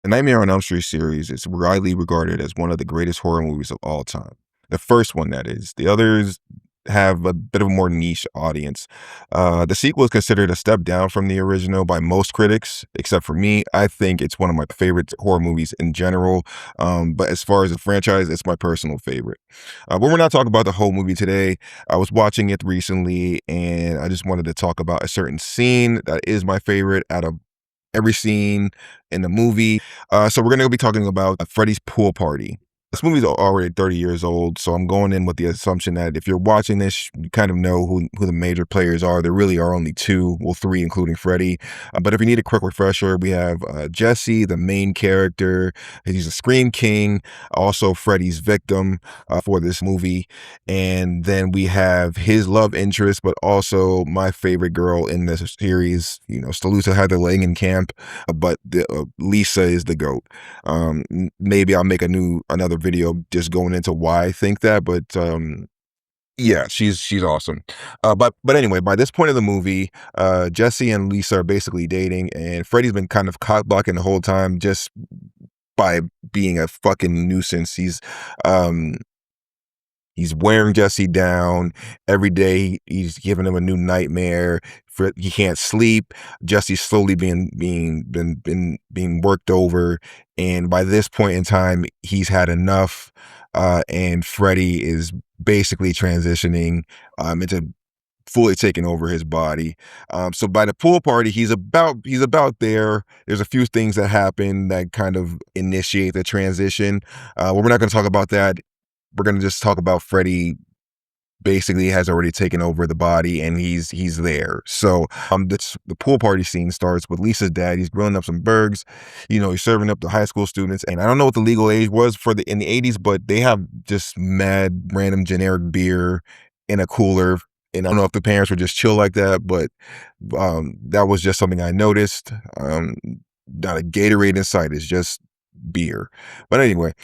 The Nightmare on Elm Street series is widely regarded as one of the greatest horror movies of all time. The first one, that is. The others have a bit of a more niche audience. The sequel is considered a step down from the original by most critics, except for me. I think it's one of my favorite horror movies in general. But as far as a franchise, it's my personal favorite. But we're not talking about the whole movie today. I was watching it recently, and I just wanted to talk about a certain scene that is my favorite out of every scene in the movie. So we're gonna be talking about Freddy's pool party. This movie's already 30 years old, so I'm going in with the assumption that if you're watching this, you kind of know who the major players are. There really are only two, well, three, including Freddy. But if you need a quick refresher, we have Jesse, the main character. He's a Scream King, also Freddy's victim for this movie. And then we have his love interest, but also my favorite girl in this series. Stalusa had the Langenkamp, but Lisa is the GOAT. Maybe I'll make another video just going into why I think that, but yeah, she's awesome. But anyway, by this point of the movie, Jesse and Lisa are basically dating, and Freddy's been kind of cock blocking the whole time just by being a fucking nuisance. Um He's wearing Jesse down every day. He's giving him a new nightmare. He can't sleep. Jesse's slowly being worked over, and by this point in time, he's had enough. And Freddy is basically transitioning into fully taking over his body. So by the pool party, he's about there. There's a few things that happen that kind of initiate the transition. Well, we're not going to talk about that. We're gonna just talk about Freddy basically has already taken over the body, and he's there. So the pool party scene starts with Lisa's dad. He's grilling up some burgers. He's serving up the high school students. And I don't know what the legal age was in the 80s, but they have just mad random generic beer in a cooler. And I don't know if the parents were just chill like that, but that was just something I noticed. Not a Gatorade in sight. It's just beer. But anyway,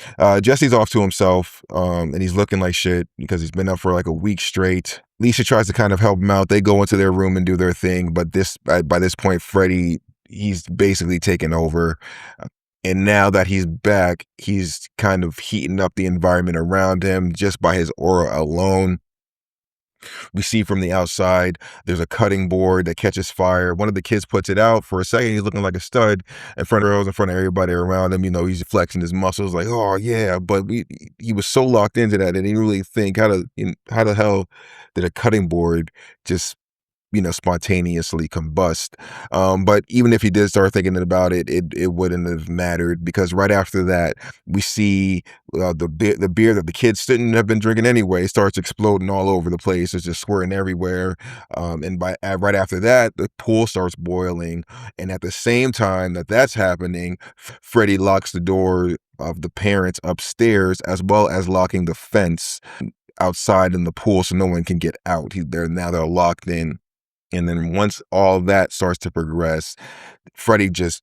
Jesse's off to himself, and he's looking like shit because he's been up for like a week straight. Lisa tries to kind of help him out. They go into their room and do their thing, but by this point, Freddy, he's basically taken over. And now that he's back, he's kind of heating up the environment around him just by his aura alone. We see from the outside, there's a cutting board that catches fire. One of the kids puts it out. For a second, he's looking like a stud in front of girls, in front of everybody around him. He's flexing his muscles like, oh yeah. But he was so locked into that, and he didn't really think how the hell did a cutting board just spontaneously combust. But even if he did start thinking about it, it wouldn't have mattered, because right after that, we see the beer that the kids shouldn't have been drinking anyway starts exploding all over the place. It's just squirting everywhere. And right after that, the pool starts boiling. And at the same time that's happening, Freddy locks the door of the parents upstairs, as well as locking the fence outside in the pool so no one can get out. They're locked in. And then once all that starts to progress, Freddy just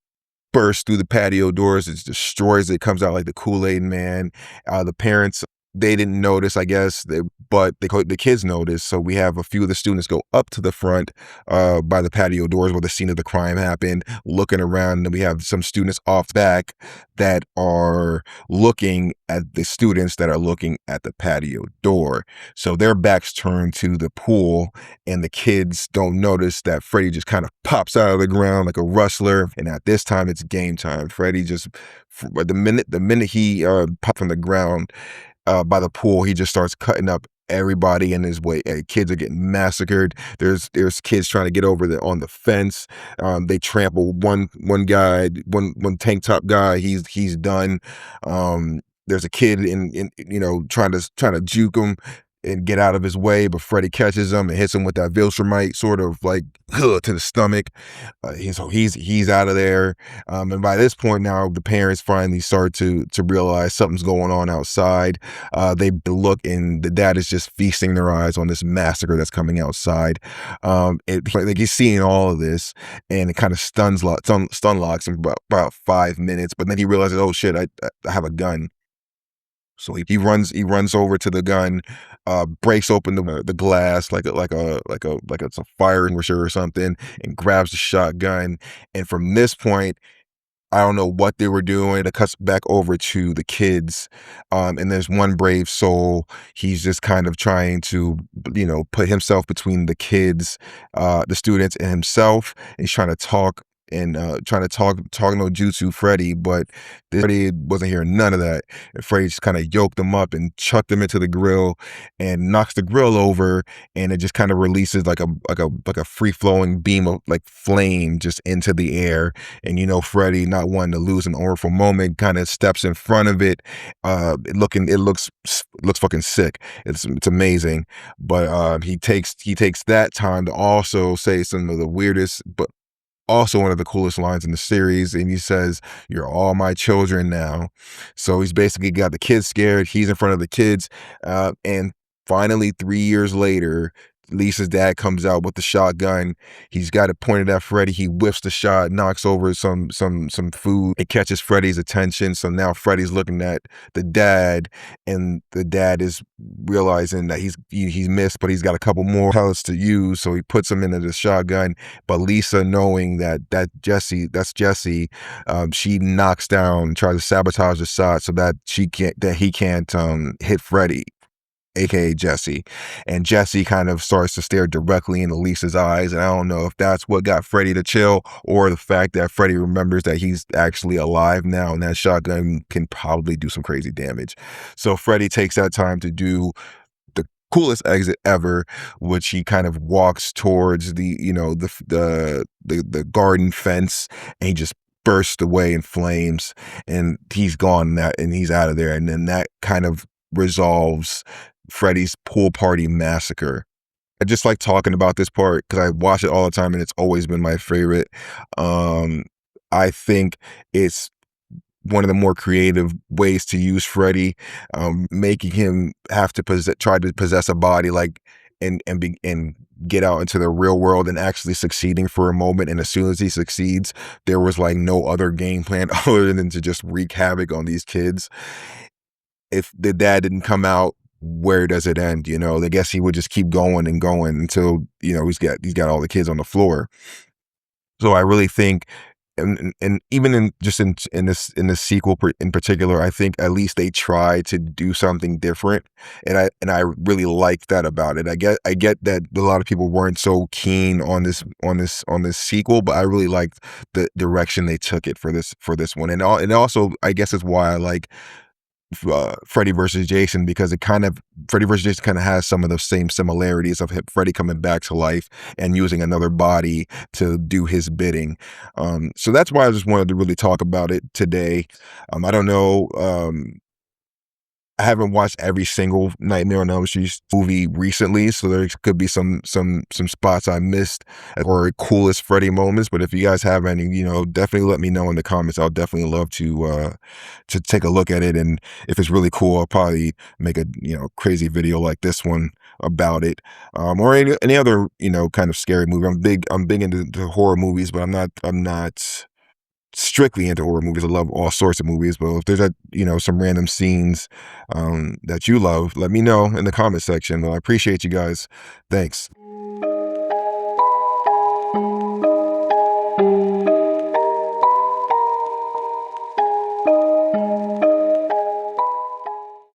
bursts through the patio doors. It destroys it. Comes out like the Kool-Aid Man. The parents, they didn't notice, I guess, but the kids noticed. So we have a few of the students go up to the front by the patio doors where the scene of the crime happened, looking around. And we have some students off back that are looking at the students that are looking at the patio door. So their backs turned to the pool, and the kids don't notice that Freddy just kind of pops out of the ground like a rustler. And at this time, it's game time. Freddy just, the minute he popped from the ground, by the pool, he just starts cutting up everybody in his way. Kids are getting massacred. There's kids trying to get over on the fence. They trample one guy, one tank top guy. He's done. There's a kid in trying to juke him and get out of his way, but Freddy catches him and hits him with that Viltrumite, sort of like to the stomach. He's out of there. And by this point now, the parents finally start to realize something's going on outside. They look, and the dad is just feasting their eyes on this massacre that's coming outside. Like he's seeing all of this, and it kind of stun locks him for about 5 minutes. But then he realizes, oh shit, I have a gun. So he runs over to the gun, breaks open the glass like it's a fire extinguisher or something, and grabs the shotgun. And from this point, I don't know what they were doing. It cuts back over to the kids, and there's one brave soul. He's just kind of trying to, put himself between the kids, the students, and himself. He's trying to talk and trying to talk no jutsu Freddy, but this Freddy wasn't hearing none of that. And Freddy just kind of yoked him up and chucked him into the grill and knocks the grill over, and it just kind of releases like a free flowing beam of like flame just into the air. And Freddy, not wanting to lose an orphan moment, kind of steps in front of it. It looks fucking sick. It's amazing. But he takes that time to also say some of the weirdest, but also one of the coolest lines in the series, and he says, "You're all my children now." So he's basically got the kids scared. He's in front of the kids, and finally, 3 years later, Lisa's dad comes out with the shotgun. He's got it pointed at Freddy. He whiffs the shot, knocks over some food. It catches Freddy's attention. So now Freddy's looking at the dad, and the dad is realizing that he's missed, but he's got a couple more pellets to use. So he puts him into the shotgun. But Lisa, knowing that's Jesse, she knocks down, tries to sabotage the shot so that he can't hit Freddy, aka Jesse. And Jesse kind of starts to stare directly into Lisa's eyes. And I don't know if that's what got Freddy to chill, or the fact that Freddy remembers that he's actually alive now, and that shotgun can probably do some crazy damage. So Freddy takes that time to do the coolest exit ever, which he kind of walks towards the garden fence, and he just bursts away in flames, and he's gone, and he's out of there. And then that kind of resolves Freddy's pool party massacre. I just like talking about this part because I watch it all the time, and it's always been my favorite. Um, I think it's one of the more creative ways to use Freddy, making him have to try to possess a body, like, and get out into the real world, and actually succeeding for a moment. And as soon as he succeeds, there was like no other game plan other than to just wreak havoc on these kids. If the dad didn't come out, where does it end? I guess he would just keep going and going until he's got all the kids on the floor. So I really think, and even in this sequel in particular, I think at least they try to do something different, and I really like that about it. I get that a lot of people weren't so keen on this sequel, but I really liked the direction they took it for this one. And also, I guess is why I like Freddy versus Jason, because Freddy versus Jason kind of has some of the same similarities of Freddy coming back to life and using another body to do his bidding. So that's why I just wanted to really talk about it today. I don't know. I haven't watched every single Nightmare on Elm Street movie recently, so there could be some spots I missed or coolest Freddy moments. But if you guys have any, definitely let me know in the comments. I'll definitely love to take a look at it, and if it's really cool, I'll probably make a crazy video like this one about it, or any other kind of scary movie. I'm big into the horror movies, but I'm not strictly into horror movies. I love all sorts of movies, but if there's some random scenes that you love, let me know in the comment section. Well, I appreciate you guys. Thanks.